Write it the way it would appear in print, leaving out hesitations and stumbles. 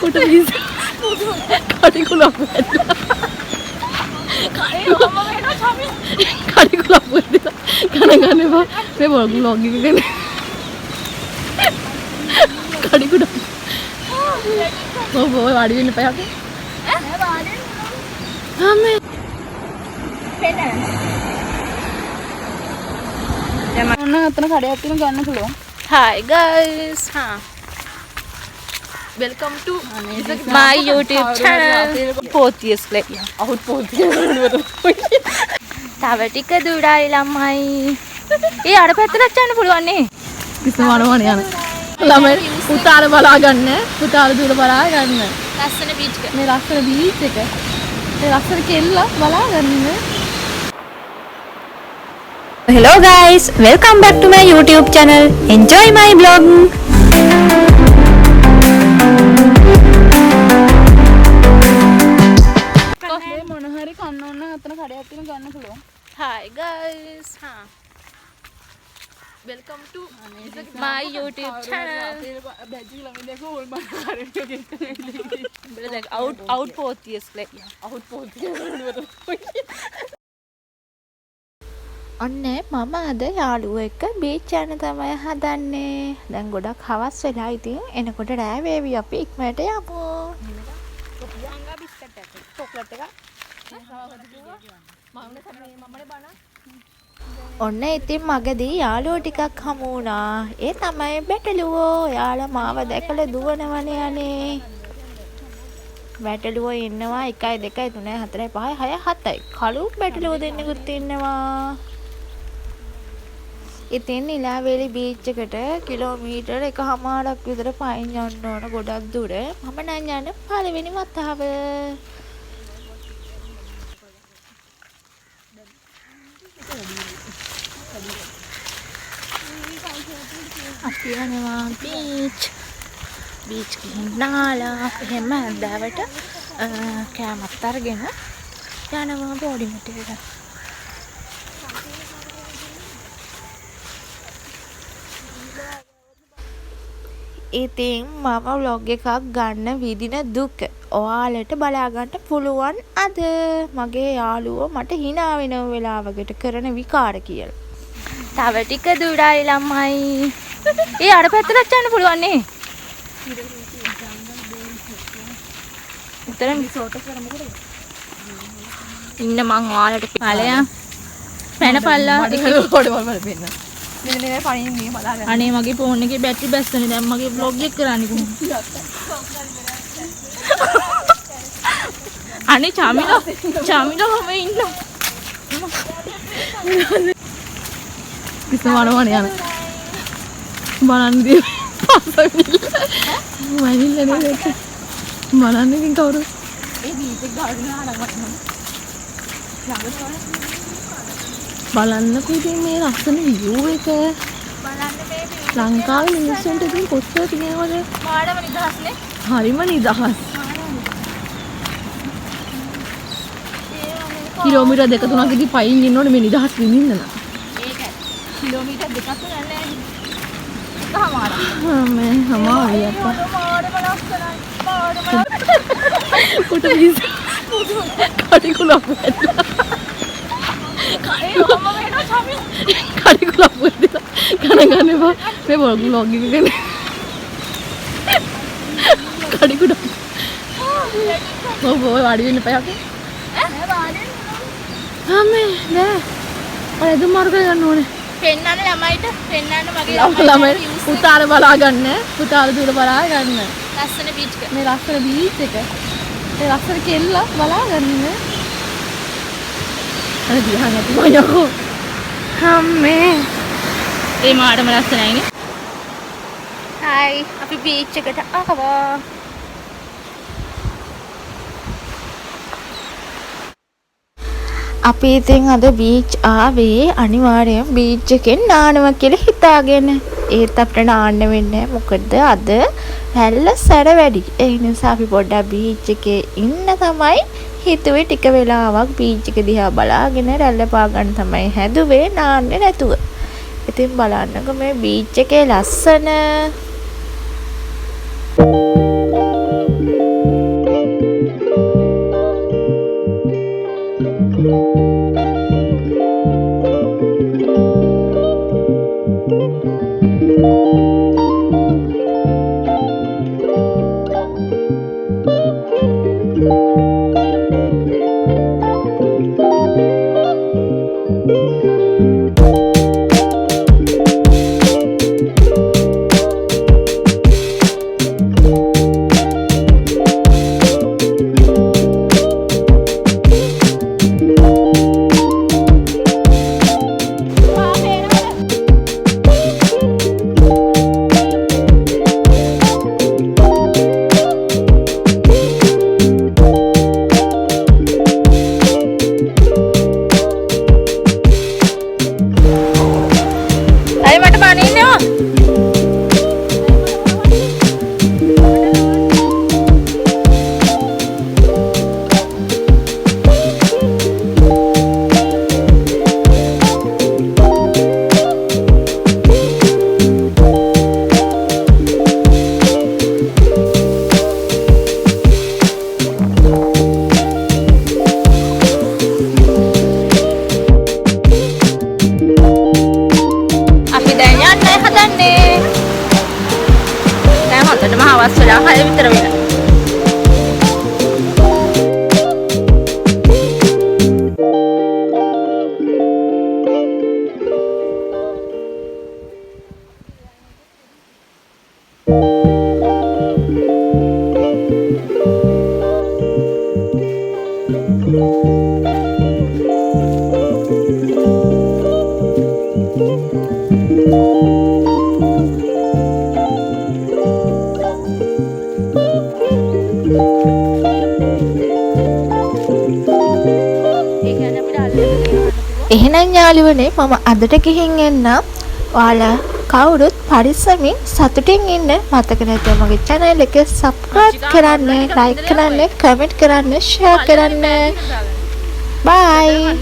උට වීස කඩිකුලක් වැටලා කඩිකුලක් වැටලා ගණන් එපා මේ බ්ලොග් එක ගන්න කඩිකුඩ ඔව් වාඩි වෙන්න එපා යකෝ ඈ වාඩි වෙන්න ආමේ පෙන්න දැන් මම අතන කඩයක් තියෙන ගන්න පුළුවන් Hi guys, welcome to my YouTube channel. Portuguese play. Out Portuguese. තව ටික දුරයි ළමයි. ඒ අර පැත්තට යන්න පුළුවන් නේ. කිසමනවන යන. ළමයි පුතාල බලා ගන්න. පුතාල දුර බලා ගන්න. ලස්සන බීච් එක. මේ ලස්සන බීච් එක. මේ ලස්සන කෙල්ල බලා ගන්න. Hello guys, welcome back to my YouTube channel. Enjoy my vlog. මොන හරි කන්න ඕන අතන කඩයක් තියෙන ගන්න පුළුවන්. Hi guys, welcome to my YouTube channel. බැජි ළමයි දෙක ඕල් බල කරේ Like out Portuguese play. out Portuguese. ඔන්න මම අද යාළුවෝ එක්ක බීච් යන්න තමයි හදන්නේ. දැන් ගොඩක් හවස් වෙලා ඉතින් එනකොට රෑ වේවි අපි ඉක්මනට යමු. මංගා බිස්කට් එකක්. චොක්ලට් එකක්. ඔන්න ඉතින් මගදී යාළුවෝ ටිකක් හමු වුණා. ඒ තමයි බැටළුවෝ. යාළුවා මාව දැකලා දුවනවනේ අනේ. බැටළුවෝ ඉන්නවා 1 2 3 4 5 6 7යි. කළු බැටළුවෝ දෙන්නෙකුත් ඉන්නවා. ඉතින් නිලාවේලි බීච් එකට කිලෝමීටර් 1.5ක් විතර පයින් යන්න ඕන ගොඩක් දුර. මම නම් යන්නේ පළවෙනි වතාව. අපි යනවා බීච්. බීච් ගිහින්නාලා එහෙම ඇඳාවට කෑමත් අරගෙන යනවා බෝඩි මැටේට. ඉතින් මම vlog එකක් ගන්න විදින දුක ඔයාලට බලා ගන්න පුළුවන් අද. මගේ යාළුවෝ මට hina වෙන වෙලාවකට කරන විකාර කියලා. තව ටික දුරයි ළමයි. ඒ අර පැත්තට යන්න පුළුවන් නේ. උතර රිසෝට් එක කරමුකද? ඉන්න මං ඔයාලට ඵලයක් පැනපල්ලා ඒක රෝඩ් වල බලපෙන්න. මෙන්න මේ පණින් මේ බලාගන්න. අනේ මගේ ෆෝන් එකේ බැටරි බැස්සනේ. දැන් මගේ vlog එක කරන්නේ කොහොමද? අනේ චාමිලා කොහම ඉන්නවා? කිසමනවන යන. බලන්න දී. මයිල්ල නේද? බලන්න ඉතින් කවුරු? ඒ බීච් එක ගාඩන් ආනගන්න. බලන්නකෝ ඉතින් මේ ලස්සන view එක. බලන්න මේ ලංකාවේ මිනිස්සුන්ට ඉතින් කොච්චර තියෙනවද? මාඩම නිදහස්නේ. හරිම නිදහස්. කිලෝමීටර් 2-3ක් ඉතින් පයින් ඉන්න ඕනේ මේ නිදහස් විඳින්න නම්. ඒකයි. කිලෝමීටර් 2ක් නෑ. එකමාරක්. මේ හමාරි අප්පා. මාඩම ලස්සනයි. මාඩම උට වීස කඩිකුලක් වැටලා කඩිකුලක් වැටලා ගණන් එපා මේ බ්ලොග් එක ගන්න කඩිකුඩ ඔව් වාඩි වෙන්න එපා යකෝ ඈ වාඩි වෙන්න ආමේ නෑ ඔය දුම් මාරු කරගන්න ඕනේ පෙන්නන්න ළමයිට පෙන්නන්න මගේ ළමයි පුතාල බලා ගන්න පුතාල දුර බලා ගන්න ලස්සන බීච් එක මේ ලස්සන බීච් එක මේ ලස්සන කෙල්ල බලා ගන්න අර දිහා නැති මොයකෝ අම්මේ ඒ මාඩම ලස්සනයිනේ හායි අපි බීච් එකට ආවා අපි ඉතින් අද බීච් ආවේ අනිවාර්යෙන් බීච් එකෙන් නානවා කියලා හිතාගෙන. ඒත් අපිට නාන්න වෙන්නේ මොකද අද රැල්ල සැර වැඩි. ඒ නිසා අපි පොඩ්ඩක් බීච් එකේ ඉන්න තමයි හිතුවේ. ටික වෙලාවක් බීච් එක දිහා බලාගෙන රැල්ල පා ගන්න තමයි හැදුවේ නාන්නේ නැතුව. ඉතින් බලන්නකෝ මේ බීච් එකේ ලස්සන. පැය විතර වෙලා. එහෙනම් යාළුවනේ මම අදට ගිහින් එන්නම්. ඔයාලා කවුරුත් පරිස්සමින් සතුටින් ඉන්න. මතක නැතුව මගේ channel එක subscribe කරන්න, like කරන්න, comment කරන්න, share කරන්න. bye.